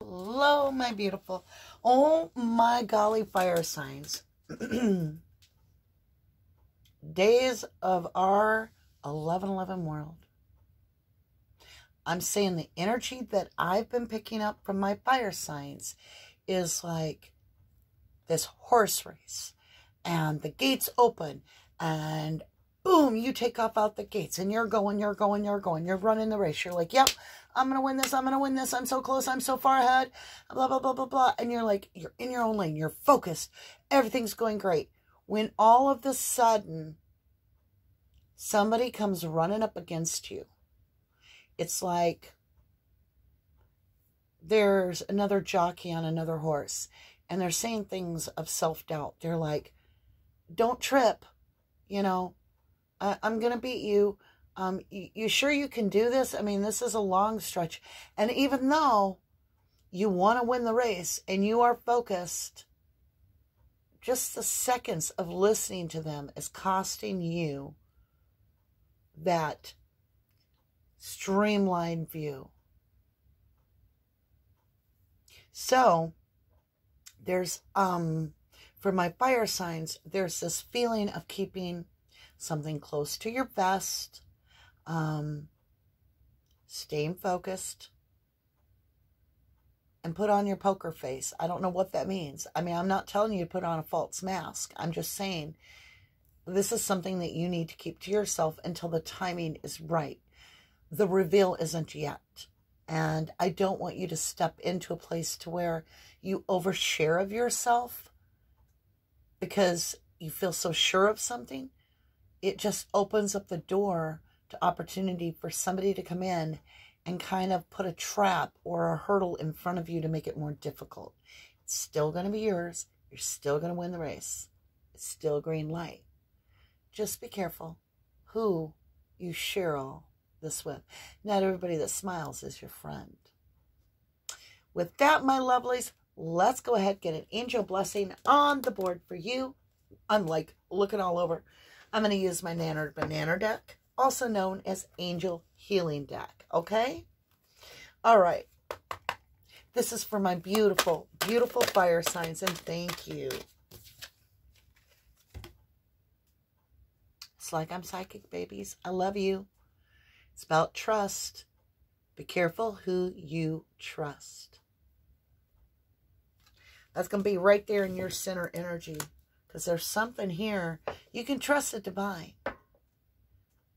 Hello, my beautiful. Oh my golly, fire signs. Days of our 11/11 world. I'm saying the energy that I've been picking up from my fire signs is like this horse race, and the gates open, and boom, you take off out the gates, and you're going, you're running the race. You're like, yep, I'm going to win this. I'm going to win this. I'm so close. I'm so far ahead, blah, blah, blah, blah, blah. And you're like, you're in your own lane. You're focused. Everything's going great. When all of a sudden, somebody comes running up against you, it's like there's another jockey on another horse, and they're saying things of self-doubt. They're like, don't trip, you know, I'm going to beat you. You sure you can do this? I mean, this is a long stretch. And even though you want to win the race and you are focused, just the seconds of listening to them is costing you that streamlined view. So there's, for my fire signs, there's this feeling of keeping something close to your vest, staying focused, and put on your poker face. I don't know what that means. I mean, I'm not telling you to put on a false mask. I'm just saying this is something that you need to keep to yourself until the timing is right. The reveal isn't yet. And I don't want you to step into a place to where you overshare of yourself because you feel so sure of something. It just opens up the door to opportunity for somebody to come in and kind of put a trap or a hurdle in front of you to make it more difficult. It's still going to be yours. You're still going to win the race. It's still green light. Just be careful who you share all this with. Not everybody that smiles is your friend. With that, my lovelies, let's go ahead and get an angel blessing on the board for you. I'm like looking all over. I'm going to use my Nanner Banana deck, also known as Angel Healing deck, okay? All right. This is for my beautiful, beautiful fire signs, and thank you. It's like I'm psychic, babies. I love you. It's about trust. Be careful who you trust. That's going to be right there in your center energy. Because there's something here. You can trust the divine.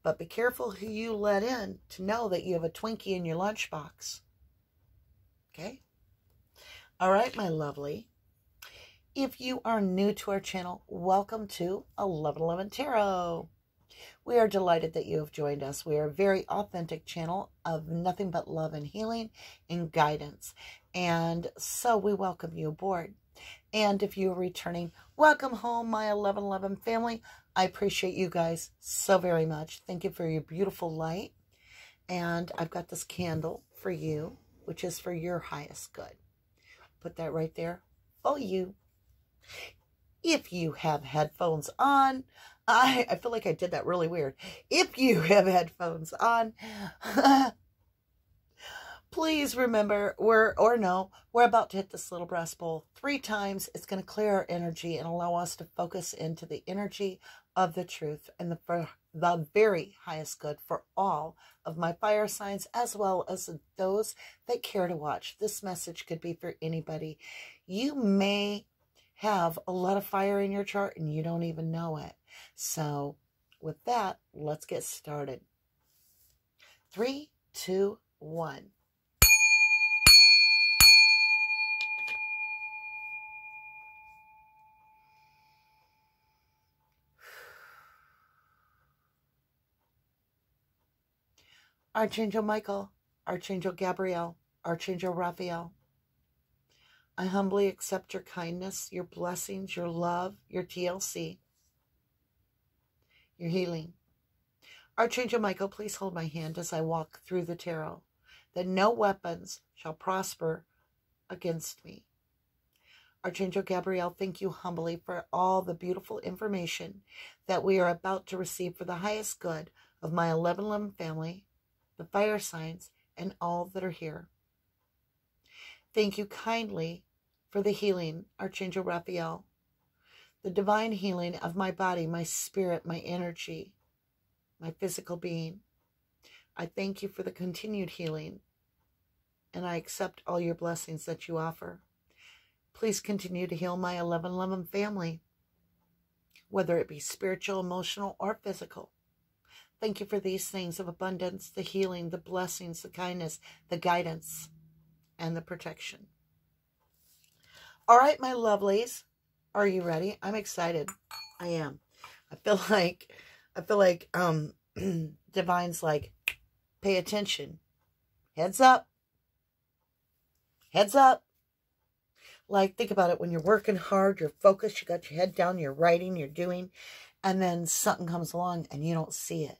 But be careful who you let in to know that you have a Twinkie in your lunchbox. Okay? All right, my lovely. If you are new to our channel, welcome to 11/11 Tarot. We are delighted that you have joined us. We are a very authentic channel of nothing but love and healing and guidance. And so we welcome you aboard. And if you're returning, welcome home, my 11/11 family. I appreciate you guys so very much. Thank you for your beautiful light. And I've got this candle for you, which is for your highest good. Put that right there for you. If you have headphones on, I feel like I did that really weird. If you have headphones on, please remember, we're about to hit this little brass bowl 3 times. It's going to clear our energy and allow us to focus into the energy of the truth and the very highest good for all of my fire signs, as well as those that care to watch. This message could be for anybody. You may have a lot of fire in your chart and you don't even know it. So with that, let's get started. 3, 2, 1. Archangel Michael, Archangel Gabriel, Archangel Raphael, I humbly accept your kindness, your blessings, your love, your TLC, your healing. Archangel Michael, please hold my hand as I walk through the tarot, that no weapons shall prosper against me. Archangel Gabriel, thank you humbly for all the beautiful information that we are about to receive for the highest good of my 11/11 family, the fire signs, and all that are here. Thank you kindly for the healing, Archangel Raphael, the divine healing of my body, my spirit, my energy, my physical being. I thank you for the continued healing, and I accept all your blessings that you offer. Please continue to heal my 1111 family, whether it be spiritual, emotional, or physical. Thank you for these things of abundance, the healing, the blessings, the kindness, the guidance, and the protection. All right, my lovelies, are you ready? I'm excited. I am. I feel like Divine's like, pay attention. Heads up. Heads up. Like, think about it. When you're working hard, you're focused, you got your head down, you're writing, you're doing, and then something comes along and you don't see it.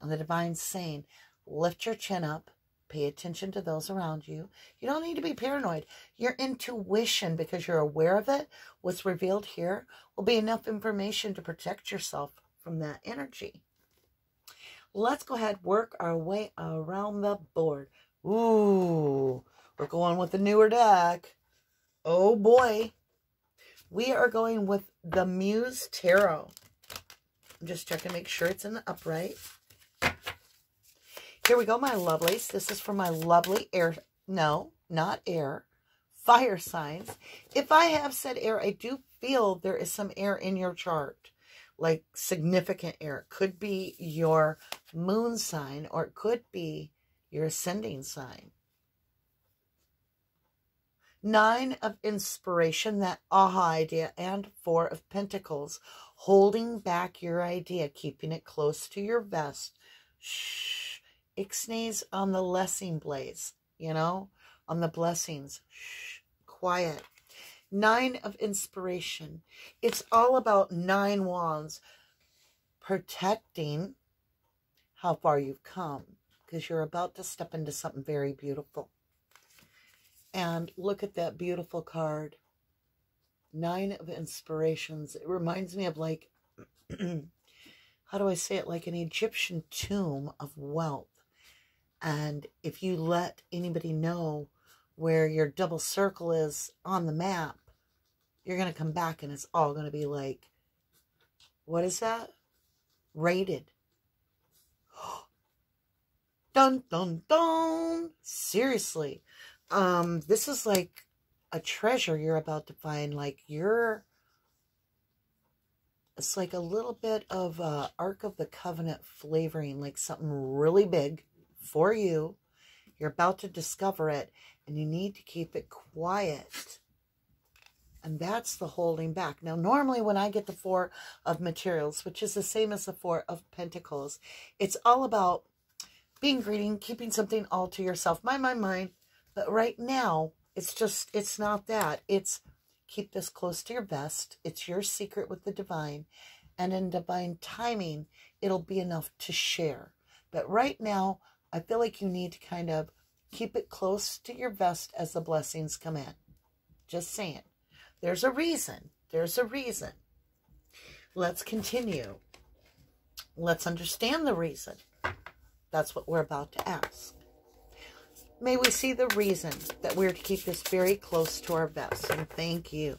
And the Divine's saying, lift your chin up, pay attention to those around you. You don't need to be paranoid. Your intuition, because you're aware of it, what's revealed here, will be enough information to protect yourself from that energy. Let's go ahead, work our way around the board. Ooh, we're going with the newer deck. Oh boy. We are going with the Muse Tarot. I'm just checking to make sure it's in the upright. Here we go, my lovelies. This is for my lovely air. No, not air. Fire signs. If I have said air, I do feel there is some air in your chart. Like significant air. It could be your moon sign, or it could be your ascending sign. 9 of inspiration, that aha idea, and 4 of pentacles, holding back your idea, keeping it close to your vest. Shh. Ixnays on the blessing blaze, you know, on the blessings. Shh. Quiet. 9 of inspiration. It's all about 9 wands protecting how far you've come, because you're about to step into something very beautiful. And look at that beautiful card. 9 of inspirations. It reminds me of like, how do I say it? Like an Egyptian tomb of wealth. And if you let anybody know where your double circle is on the map, you're going to come back and it's all going to be like, what is that? Rated. Dun, dun, dun. Seriously. This is like a treasure you're about to find. Like it's like a little bit of Ark of the Covenant flavoring, like something really big for you. You're about to discover it, and you need to keep it quiet. And that's the holding back. Now, normally when I get the 4 of materials, which is the same as the 4 of pentacles, it's all about being greedy, keeping something all to yourself. Mine. But right now, it's not that. It's keep this close to your vest. It's your secret with the divine. And in divine timing, it'll be enough to share. But right now, I feel like you need to kind of keep it close to your vest as the blessings come in. Just saying. There's a reason. There's a reason. Let's continue. Let's understand the reason. That's what we're about to ask. May we see the reason that we're to keep this very close to our vest. And thank you.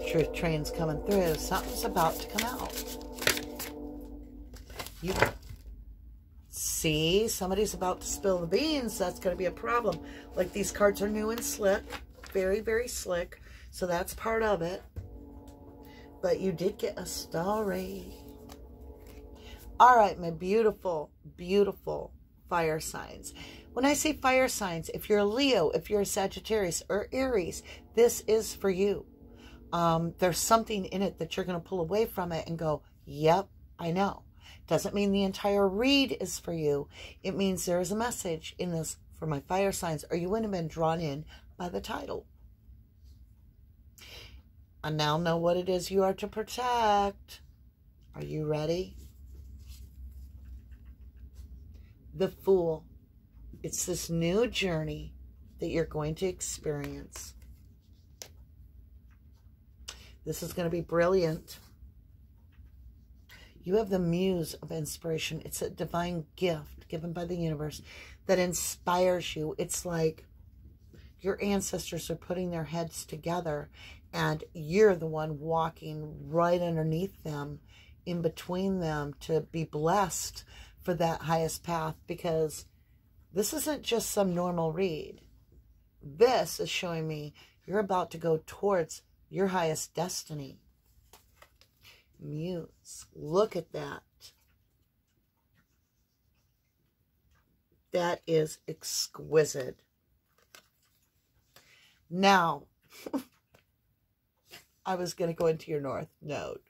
Truth train's coming through. Something's about to come out. You see, somebody's about to spill the beans. That's going to be a problem. Like, these cards are new and slick. Very, very slick. So that's part of it. But you did get a story. All right, my beautiful, beautiful fire signs. When I say fire signs, if you're a Leo, if you're a Sagittarius or Aries, this is for you. There's something in it that you're going to pull away from it and go, yep, I know. Doesn't mean the entire read is for you. It means there is a message in this for my fire signs, or you wouldn't have been drawn in by the title. I now know what it is you are to protect. Are you ready? The Fool. It's this new journey that you're going to experience. This is going to be brilliant. You have the Muse of inspiration. It's a divine gift given by the universe that inspires you. It's like your ancestors are putting their heads together, and you're the one walking right underneath them, in between them, to be blessed for that highest path, because this isn't just some normal read. This is showing me you're about to go towards your highest destiny. Muse, look at that. That is exquisite. Now, I was going to go into your North Node.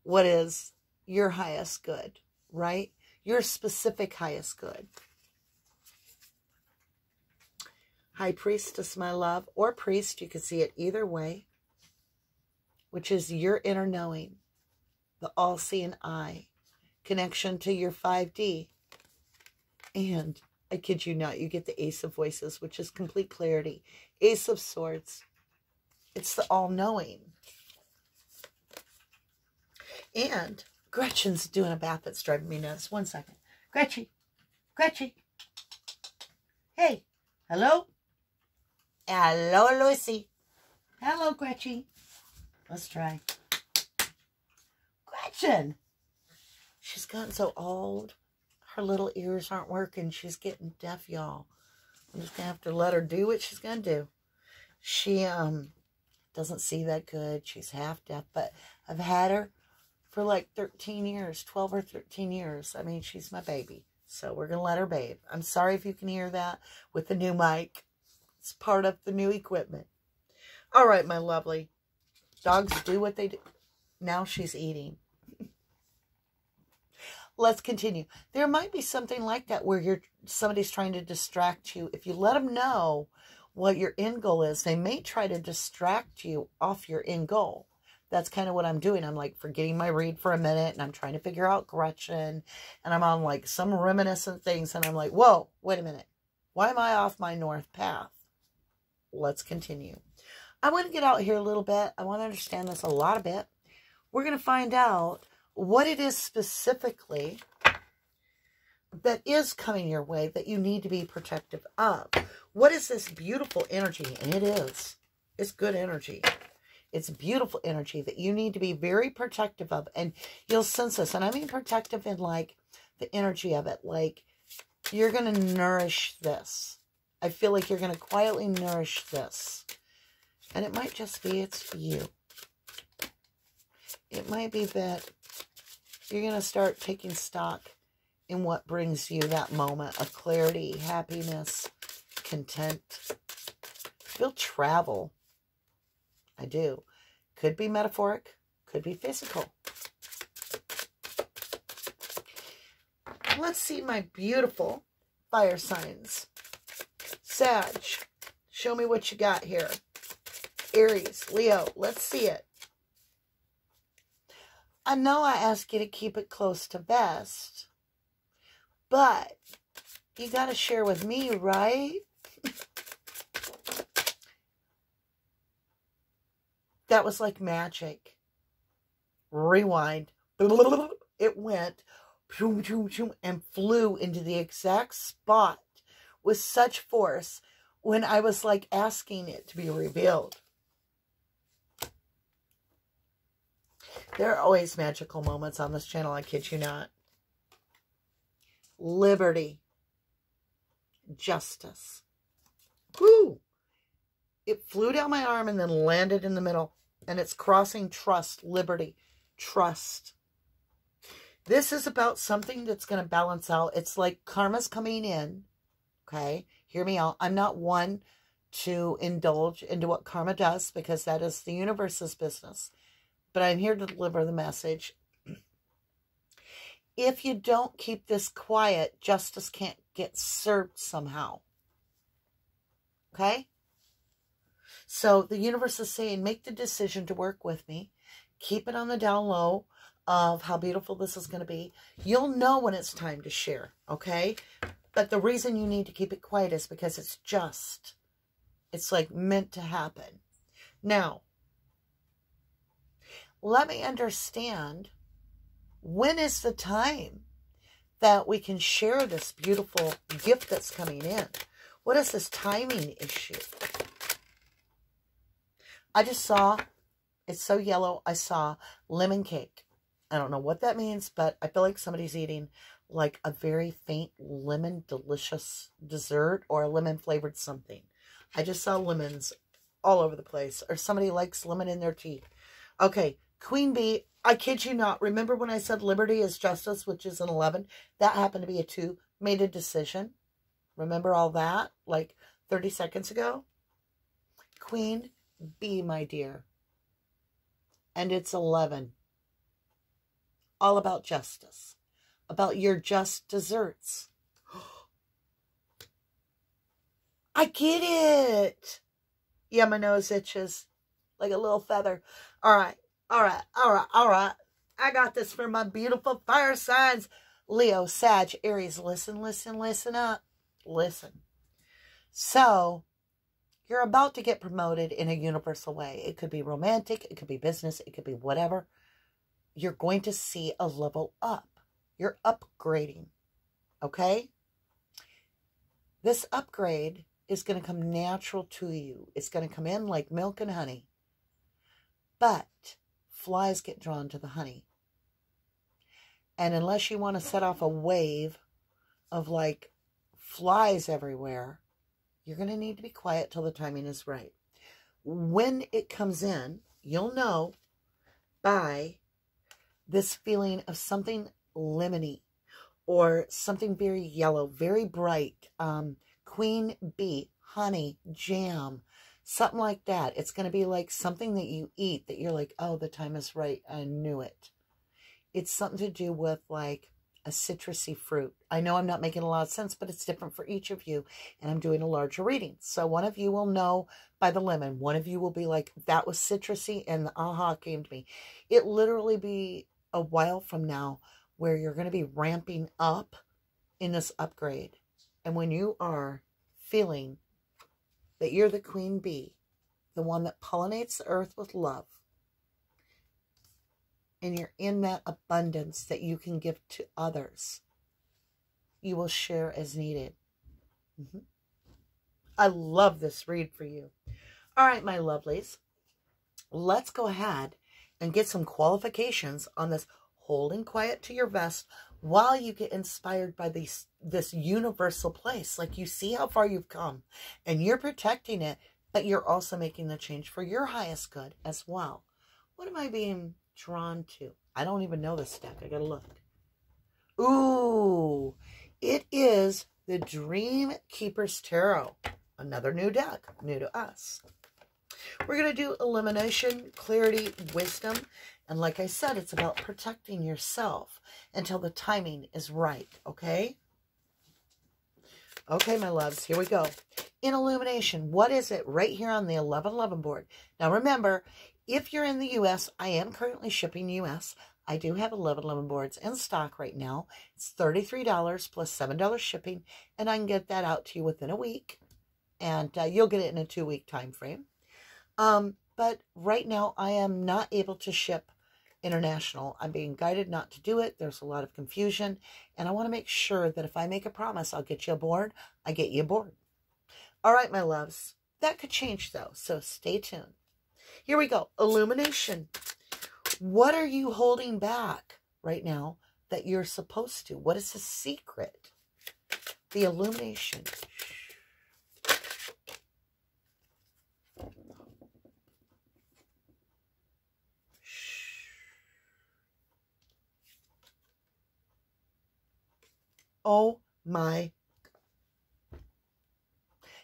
What is your highest good, right? Your specific highest good. High Priestess, my love, or priest, you can see it either way, which is your inner knowing, the all-seeing eye, connection to your 5D. And I kid you not, you get the Ace of Voices, which is complete clarity. Ace of Swords, it's the all-knowing. And Gretchen's doing a bath that's driving me nuts. One second. Gretchen. Gretchen. Hey. Hello? Hello, Lucy. Hello, Gretchen. Let's try. Gretchen. She's gotten so old. Her little ears aren't working. She's getting deaf, y'all. I'm just going to have to let her do what she's going to do. She doesn't see that good. She's half deaf, but I've had her for like 13 years, 12 or 13 years. I mean, she's my baby. So we're going to let her bathe. I'm sorry if you can hear that with the new mic. It's part of the new equipment. All right, my lovely. Dogs do what they do. Now she's eating. Let's continue. There might be something like that where somebody's trying to distract you. If you let them know what your end goal is, they may try to distract you off your end goal. That's kind of what I'm doing. I'm like forgetting my read for a minute, and I'm trying to figure out Gretchen, and I'm on like some reminiscent things, and I'm like, whoa, wait a minute. Why am I off my north path? Let's continue. I want to get out here a little bit. I want to understand this a lot of bit. We're going to find out what it is specifically that is coming your way that you need to be protective of. What is this beautiful energy? And it is. It's good energy. It's beautiful energy that you need to be very protective of. And you'll sense this. And I mean protective in like the energy of it. Like you're going to nourish this. I feel like you're going to quietly nourish this. And it might just be it's you. It might be that you're going to start taking stock in what brings you that moment of clarity, happiness, content. I feel travel. I do. Could be metaphoric, could be physical. Let's see my beautiful fire signs. Sag, show me what you got here. Aries, Leo, let's see it. I know I ask you to keep it close to best, but you got to share with me, right? That was like magic. Rewind. It went and flew into the exact spot with such force when I was like asking it to be revealed. There are always magical moments on this channel, I kid you not. Liberty. Justice. Woo! It flew down my arm and then landed in the middle. And it's crossing trust, liberty, trust. This is about something that's going to balance out. It's like karma's coming in. Okay? Hear me out. I'm not one to indulge into what karma does because that is the universe's business. But I'm here to deliver the message. If you don't keep this quiet, justice can't get served somehow. Okay? So the universe is saying, make the decision to work with me. Keep it on the down low of how beautiful this is going to be. You'll know when it's time to share, okay? But the reason you need to keep it quiet is because it's just. It's like meant to happen. Now, let me understand, when is the time that we can share this beautiful gift that's coming in? What is this timing issue? I just saw, it's so yellow, I saw lemon cake. I don't know what that means, but I feel like somebody's eating like a very faint lemon delicious dessert or a lemon flavored something. I just saw lemons all over the place. Or somebody likes lemon in their tea. Okay, Queen Bee, I kid you not. Remember when I said liberty is justice, which is an 11? That happened to be a 2. Made a decision. Remember all that? Like 30 seconds ago? Queen Bee, my dear. And it's 11. All about justice. About your just desserts. I get it. Yeah, my nose itches like a little feather. All right. I got this for my beautiful fire signs. Leo, Sag, Aries, listen up. Listen. So, you're about to get promoted in a universal way. It could be romantic. It could be business. It could be whatever. You're going to see a level up. You're upgrading. Okay? This upgrade is going to come natural to you. It's going to come in like milk and honey. But flies get drawn to the honey. And unless you want to set off a wave of like flies everywhere, you're going to need to be quiet till the timing is right. When it comes in, you'll know by this feeling of something lemony or something very yellow, very bright. Queen bee, honey, jam, something like that. It's going to be like something that you eat that you're like, oh, the time is right. I knew it. It's something to do with like a citrusy fruit. I know I'm not making a lot of sense, but it's different for each of you. And I'm doing a larger reading. So one of you will know by the lemon. One of you will be like, that was citrusy and the aha came to me. It literally be a while from now where you're going to be ramping up in this upgrade. And when you are feeling that you're the queen bee, the one that pollinates the earth with love, and you're in that abundance that you can give to others, you will share as needed. I love this read for you. All right, my lovelies, let's go ahead and get some qualifications on this holding quiet to your vest while you get inspired by this universal place. Like, you see how far you've come and you're protecting it, but you're also making the change for your highest good as well. What am I being drawn to? I don't even know this deck. I gotta look. Ooh, it is the Dreamkeepers Tarot. Another new deck, new to us. We're going to do elimination, clarity, wisdom. And like I said, it's about protecting yourself until the timing is right, okay? Okay, my loves, here we go. In illumination, what is it? Right here on the 1111 board. Now remember, if you're in the U.S., I am currently shipping U.S. I do have 1111 boards in stock right now. It's $33 plus $7 shipping, and I can get that out to you within a week. And you'll get it in a 2-week time frame. But right now, I am not able to ship international. I'm being guided not to do it. There's a lot of confusion. And I want to make sure that if I make a promise, I'll get you aboard, I get you aboard. All right, my loves. That could change, though. So stay tuned. Here we go. Illumination. What are you holding back right now that you're supposed to? What is the secret? The illumination. Oh my.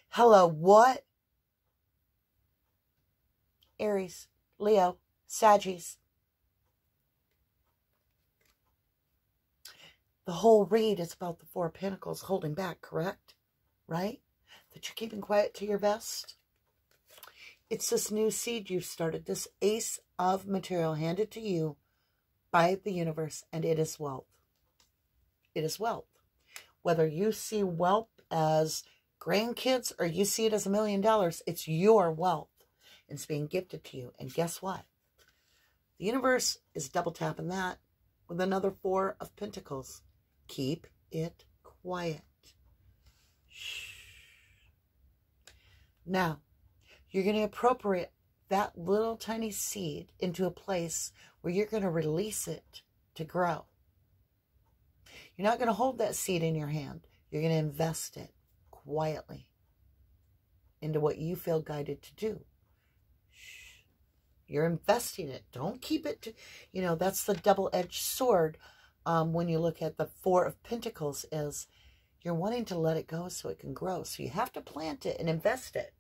Hello, what? Aries, Leo, Sagittarius. The whole read is about the 4 of Pentacles holding back, correct? Right? That you're keeping quiet to your vest. It's this new seed you've started, this ace of material handed to you by the universe, and it is wealth. It is wealth. Whether you see wealth as grandkids or you see it as $1 million, it's your wealth. It's being gifted to you. And guess what? The universe is double tapping that with another 4 of Pentacles. Keep it quiet. Shh. Now, you're going to appropriate that little tiny seed into a place where you're going to release it to grow. You're not going to hold that seed in your hand. You're going to invest it quietly into what you feel guided to do. Shh. You're investing it. Don't keep it to, you know, that's the double-edged sword. When you look at the Four of Pentacles, is you're wanting to let it go so it can grow. So you have to plant it and invest it.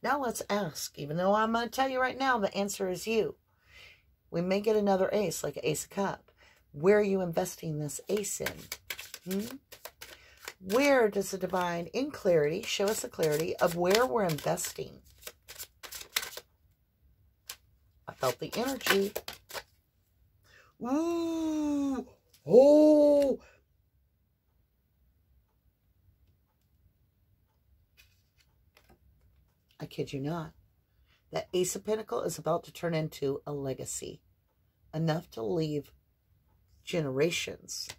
Now let's ask, even though I'm going to tell you right now, the answer is you. We may get another ace, like an Ace of Cups. Where are you investing this ace in? Where does the divine, in clarity, show us the clarity of where we're investing? I felt the energy. Ooh. Oh. I kid you not. That Ace of Pentacles is about to turn into a legacy. Enough to leave generations.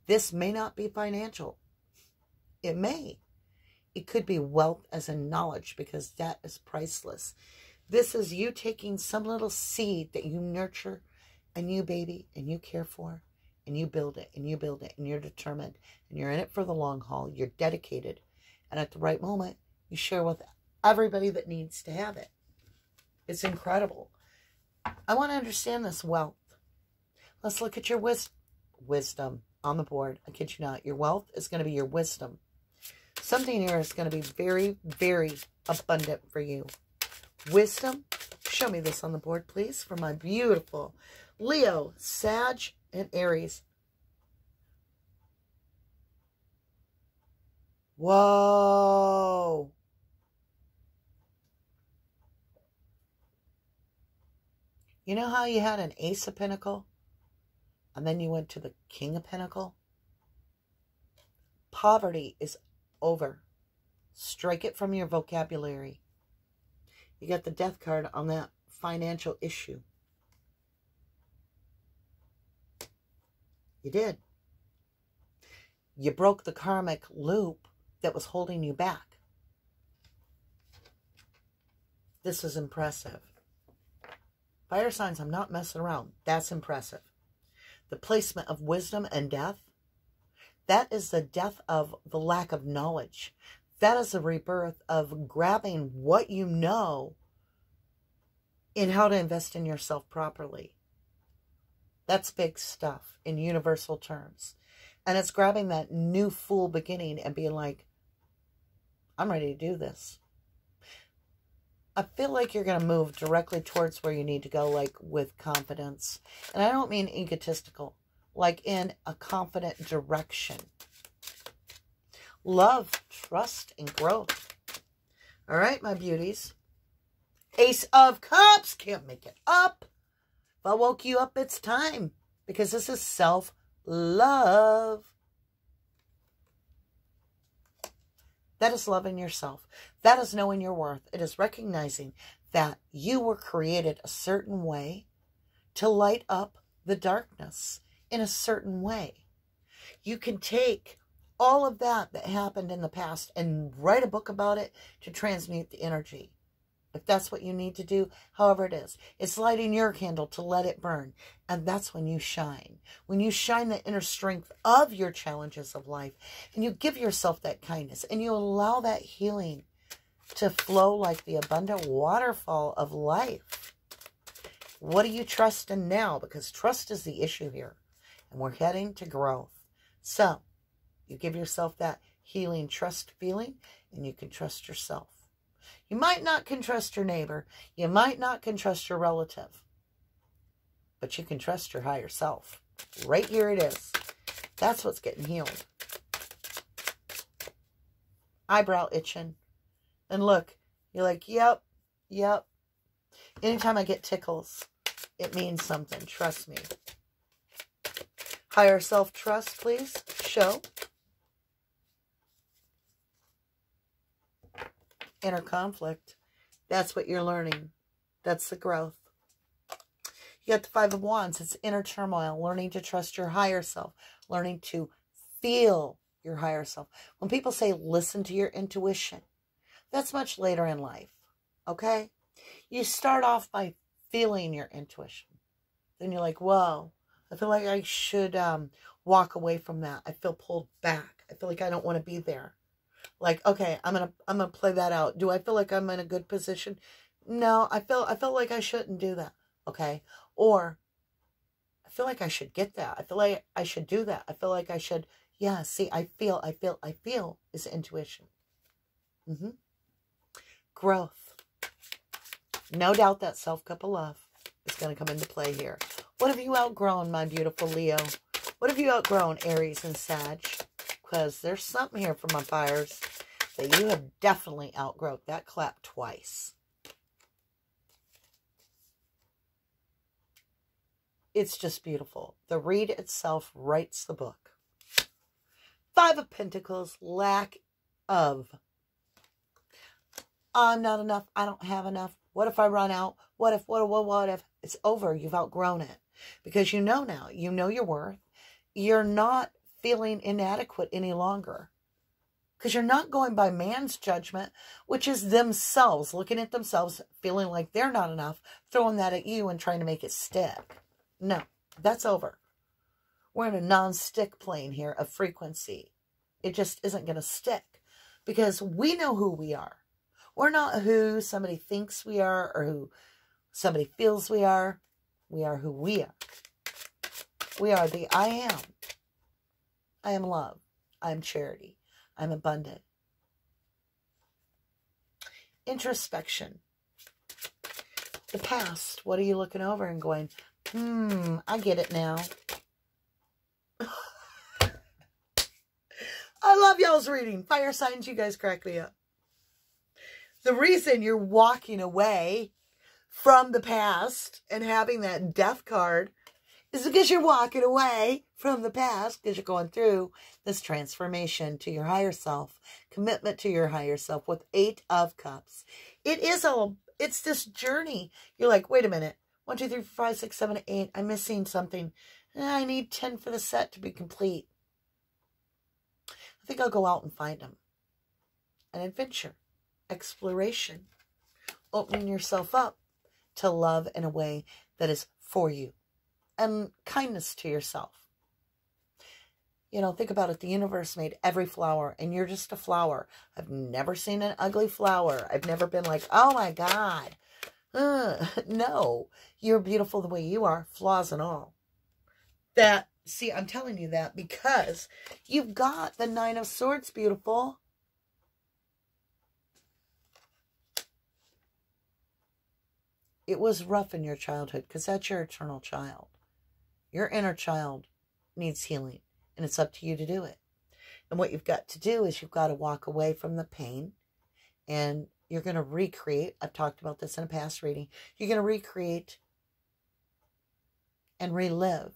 This may not be financial. It may. It could be wealth as in knowledge, because that is priceless. This is you taking some little seed that you nurture and you baby and you care for, and you build it and you build it, and you're determined and you're in it for the long haul. You're dedicated. And at the right moment, you share with everybody that needs to have it. It's incredible. I want to understand this wealth. Let's look at your wisdom on the board. I kid you not. Your wealth is going to be your wisdom. Something here is going to be very, very abundant for you. Wisdom. Show me this on the board, please, for my beautiful Leo, Sag, and Aries. Whoa. You know how you had an Ace of Pentacles? And then you went to the King of Pentacles? Poverty is over. Strike it from your vocabulary. You got the Death card on that financial issue. You did. You broke the karmic loop that was holding you back. This is impressive. Fire signs, I'm not messing around. That's impressive. The placement of wisdom and death, that is the death of the lack of knowledge. That is the rebirth of grabbing what you know in how to invest in yourself properly. That's big stuff in universal terms. And it's grabbing that new full beginning and being like, I'm ready to do this. I feel like you're going to move directly towards where you need to go, like with confidence. And I don't mean egotistical, like in a confident direction. Love, trust, and growth. All right, my beauties. Ace of Cups. Can't make it up. If I woke you up, it's time. Because this is self-love. That is loving yourself. That is knowing your worth. It is recognizing that you were created a certain way to light up the darkness in a certain way. You can take all of that happened in the past and write a book about it to transmute the energy. If that's what you need to do, however it is. It's lighting your candle to let it burn. And that's when you shine. When you shine the inner strength of your challenges of life. And you give yourself that kindness. And you allow that healing to flow like the abundant waterfall of life. What do you trust in now? Because trust is the issue here. And we're heading to growth. So, you give yourself that healing trust feeling. And you can trust yourself. You might not can trust your neighbor. You might not can trust your relative. But you can trust your higher self. Right here it is. That's what's getting healed. Eyebrow itching. And look, you're like, yep, yep. Anytime I get tickles, it means something. Trust me. Higher self-trust, please. Show. Inner conflict. That's what you're learning. That's the growth. You got the Five of Wands. It's inner turmoil. Learning to trust your higher self. Learning to feel your higher self. When people say listen to your intuition, That's much later in life, okay? You start off by feeling your intuition. Then you're like, whoa, I feel like I should walk away from that. I feel pulled back. I feel like I don't want to be there. Like, okay, I'm gonna play that out. Do I feel like I'm in a good position? No, I feel like I shouldn't do that. Okay. Or I feel like I should get that. I feel like I should do that. I feel like I should, yeah, see, I feel is intuition. Growth. No doubt that self-cup of love is going to come into play here. What have you outgrown, my beautiful Leo? What have you outgrown, Aries and Sag? Because there's something here from my fires that you have definitely outgrown. That clapped twice. It's just beautiful. The read itself writes the book. Five of Pentacles, lack of. I'm not enough. I don't have enough. What if I run out? What if? It's over. You've outgrown it. Because you know now. You know your worth. You're not feeling inadequate any longer. Because you're not going by man's judgment, which is themselves, looking at themselves, feeling like they're not enough, throwing that at you and trying to make it stick. No, that's over. We're in a non-stick plane here of frequency. It just isn't going to stick because we know who we are. We're not who somebody thinks we are or who somebody feels we are. We are who we are. We are the I am. I am love. I am charity. I'm abundant. Introspection. The past. What are you looking over and going, I get it now. I love y'all's reading. Fire signs, you guys crack me up. The reason you're walking away from the past and having that death card is because you're walking away from the past because you're going through this transformation to your higher self, commitment to your higher self with 8 of Cups. It's this journey. You're like, wait a minute. 1, 2, 3, 4, 5, 6, 7, 8. I'm missing something. I need 10 for the set to be complete. I think I'll go out and find them. An adventure. Exploration. Opening yourself up to love in a way that is for you. And kindness to yourself. You know, think about it. The universe made every flower, and you're just a flower. I've never seen an ugly flower. I've never been like, oh my God. No, you're beautiful the way you are, flaws and all. See, I'm telling you that because you've got the 9 of Swords, beautiful. It was rough in your childhood because that's your eternal child. Your inner child needs healing, and it's up to you to do it. And what you've got to do is you've got to walk away from the pain, and you're going to recreate. I've talked about this in a past reading. You're going to recreate and relive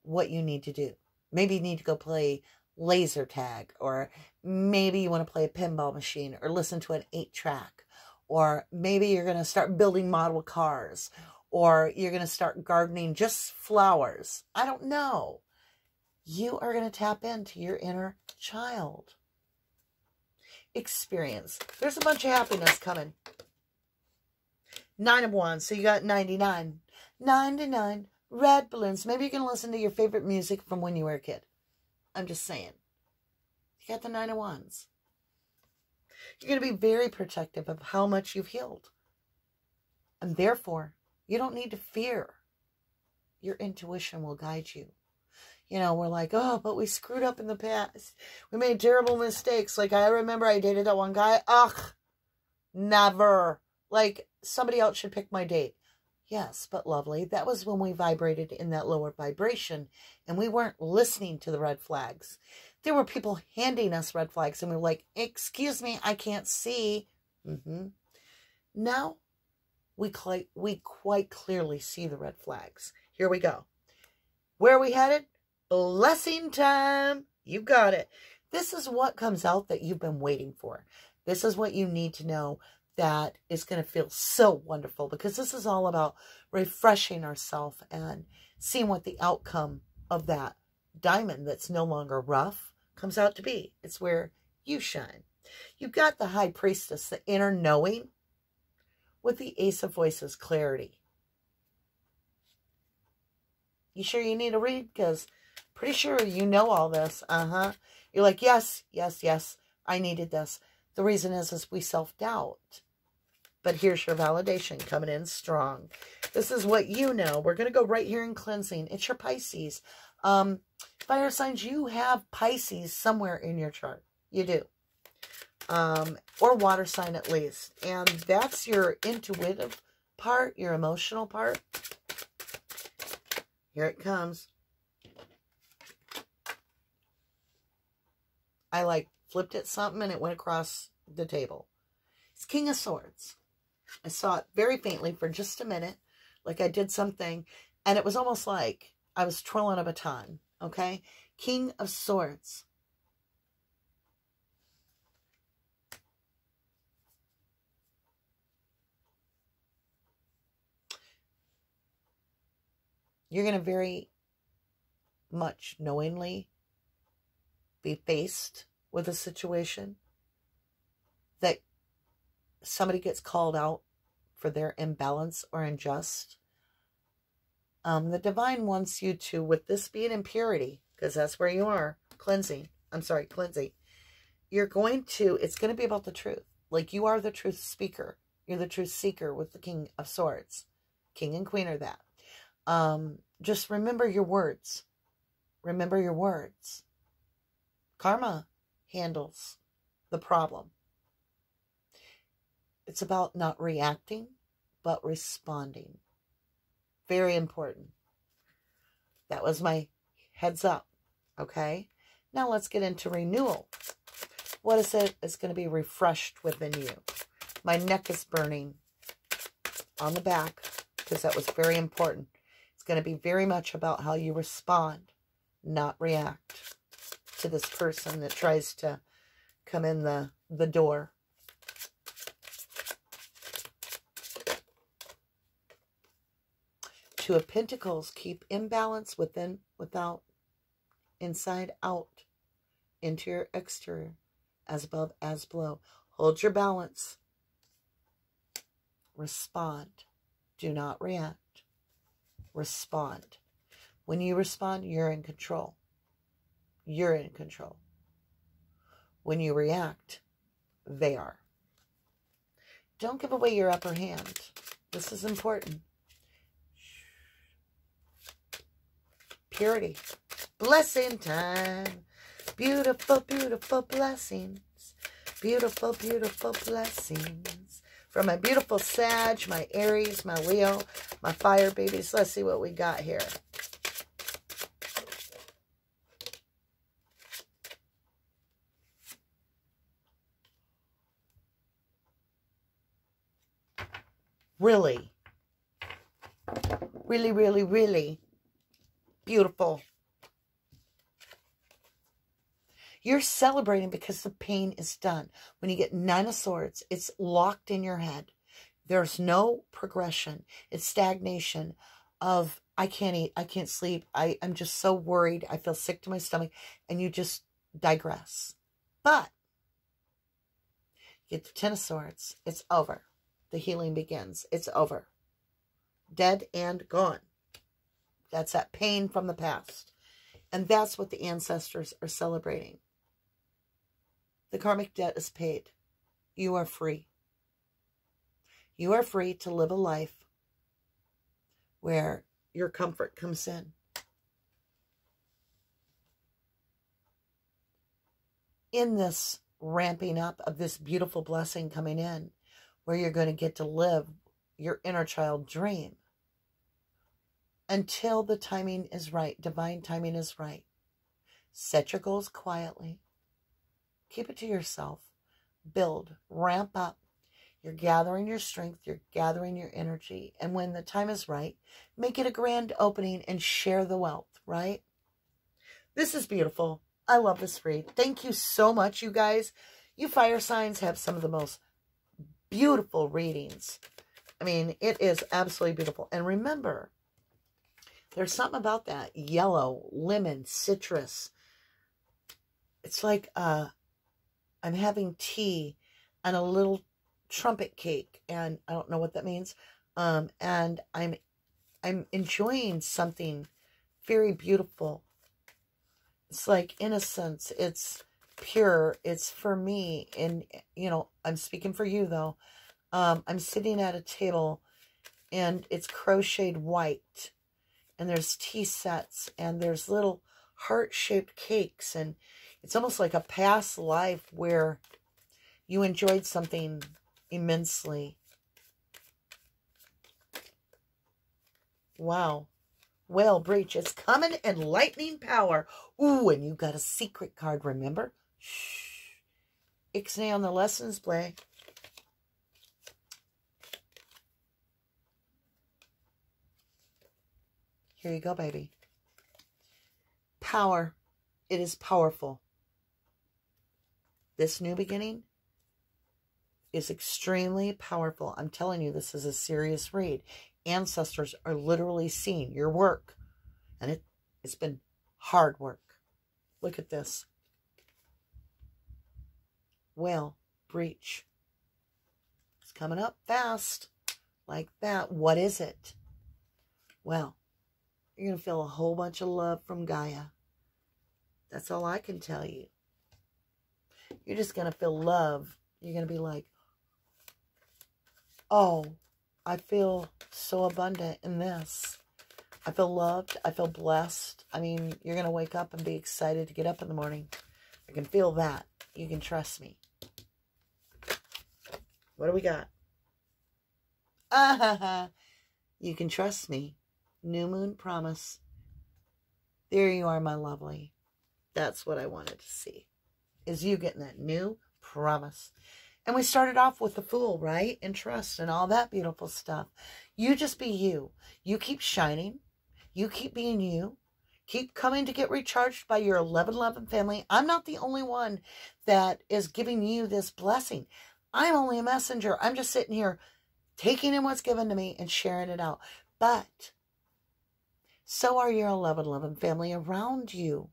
what you need to do. Maybe you need to go play laser tag, or maybe you want to play a pinball machine, or listen to an 8-track, or maybe you're going to start building model cars, or you're going to start gardening just flowers. I don't know. You are going to tap into your inner child. Experience. There's a bunch of happiness coming. 9 of Wands. So you got 99. 99. Red balloons. Maybe you can listen to your favorite music from when you were a kid. I'm just saying. You got the 9 of Wands. You're going to be very protective of how much you've healed. And therefore, you don't need to fear. Your intuition will guide you. You know, we're like, oh, but we screwed up in the past. We made terrible mistakes. Like, I remember I dated that one guy. Ugh, never. Like, somebody else should pick my date. Yes, but lovely. That was when we vibrated in that lower vibration, and we weren't listening to the red flags. There were people handing us red flags, and we were like, excuse me, I can't see. Now, we quite clearly see the red flags. Here we go. Where are we headed? Blessing time. You got it. This is what comes out that you've been waiting for. This is what you need to know that is going to feel so wonderful, because this is all about refreshing ourselves and seeing what the outcome of that diamond that's no longer rough comes out to be. It's where you shine. You've got the High Priestess, the inner knowing, with the Ace of Voices, clarity. You sure you need a read? Because pretty sure you know all this. You're like, yes, yes, yes, I needed this. The reason is we self-doubt. But here's your validation coming in strong. This is what you know. We're going to go right here in cleansing. It's your Pisces. Fire signs, you have Pisces somewhere in your chart. You do. Or water sign at least. And that's your intuitive part, your emotional part. Here it comes. I like flipped it something and it went across the table. It's King of Swords. I saw it very faintly for just a minute, like I did something, and it was almost like I was twirling a baton, okay? King of Swords. You're going to very much knowingly be faced with a situation that somebody gets called out for their imbalance or unjust. The divine wants you to, with this being impurity, because that's where you are, cleansing. You're going to, it's going to be about the truth. Like you are the truth speaker. You're the truth seeker with the King of Swords. King and Queen are that. Just remember your words. Remember your words. Karma handles the problem. It's about not reacting, but responding. Very important. That was my heads up. Okay? Now let's get into renewal. What is it? It's going to be refreshed within you. My neck is burning on the back because that was very important. It's going to be very much about how you respond, not react to this person that tries to come in the door. Two of Pentacles, keep imbalance within, without, inside, out, interior, exterior, as above, as below. Hold your balance. Respond. Do not react. Respond. When you respond, you're in control. You're in control. When you react, they are. Don't give away your upper hand. This is important. Purity. Blessing time. Beautiful, beautiful blessings. Beautiful, beautiful blessings. From my beautiful Sag, my Aries, my Leo, my fire babies. Let's see what we got here. Really, really, really, really beautiful. You're celebrating because the pain is done. When you get Nine of Swords, it's locked in your head. There's no progression. It's stagnation of, I can't eat, I can't sleep, I'm just so worried, I feel sick to my stomach, and you just digress. But, you get the Ten of Swords, it's over. The healing begins. It's over. Dead and gone. That's that pain from the past. And that's what the ancestors are celebrating. The karmic debt is paid. You are free. You are free to live a life where your comfort comes in. In this ramping up of this beautiful blessing coming in, where you're going to get to live your inner child dream until the timing is right. Divine timing is right. Set your goals quietly. Keep it to yourself. Build. Ramp up. You're gathering your strength. You're gathering your energy. And when the time is right, make it a grand opening and share the wealth, right? This is beautiful. I love this read. Thank you so much, you guys. You fire signs have some of the most beautiful readings. I mean, it is absolutely beautiful. And remember, there's something about that yellow, lemon, citrus. It's like I'm having tea and a little trumpet cake, and I don't know what that means. And I'm enjoying something very beautiful. It's like innocence. It's pure. It's for me. And, you know, I'm speaking for you, though. I'm sitting at a table, and it's crocheted white. And there's tea sets, and there's little heart-shaped cakes. And it's almost like a past life where you enjoyed something immensely. Wow. Whale breach is coming in lightning power. Ooh, and you got a secret card, remember? Shh. Ixnay on the lessons play. Here you go, baby. Power. It is powerful. This new beginning is extremely powerful. I'm telling you, this is a serious read. Ancestors are literally seeing your work. And it's been hard work. Look at this. Whale breach. It's coming up fast. Like that. What is it? Well, you're going to feel a whole bunch of love from Gaia. That's all I can tell you. You're just going to feel love. You're going to be like, oh, I feel so abundant in this. I feel loved. I feel blessed. I mean, you're going to wake up and be excited to get up in the morning. I can feel that. You can trust me. What do we got? You can trust me. New moon promise. There you are, my lovely. That's what I wanted to see. Is you getting that new promise. And we started off with the Fool, right? And trust and all that beautiful stuff. You just be you. You keep shining. You keep being you. Keep coming to get recharged by your 1111 family. I'm not the only one that is giving you this blessing. I'm only a messenger. I'm just sitting here taking in what's given to me and sharing it out. But so are your 1111 family around you.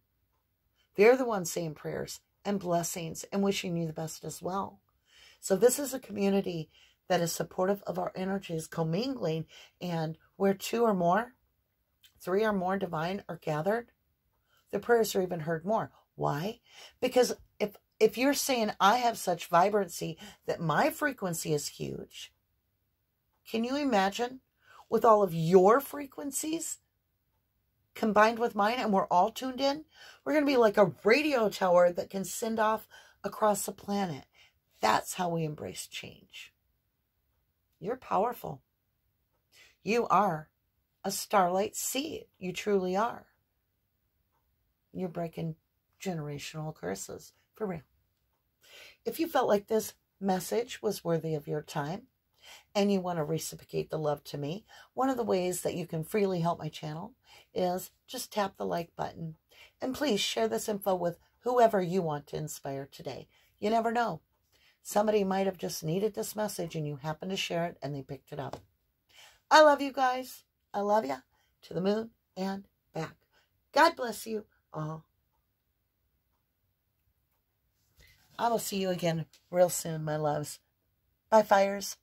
They're the ones saying prayers and blessings and wishing you the best as well. So this is a community that is supportive of our energies, commingling, and where 2 or more, 3 or more divine are gathered, the prayers are even heard more. Why? Because if you're saying I have such vibrancy that my frequency is huge, can you imagine with all of your frequencies combined with mine and we're all tuned in? We're going to be like a radio tower that can send off across the planet. That's how we embrace change. You're powerful. You are a starlight seed. You truly are. You're breaking generational curses. For real. If you felt like this message was worthy of your time and you want to reciprocate the love to me, one of the ways that you can freely help my channel is just tap the like button. And please share this info with whoever you want to inspire today. You never know. Somebody might have just needed this message and you happen to share it and they picked it up. I love you guys. I love you to the moon and back. God bless you all. I will see you again real soon, my loves. Bye, fires.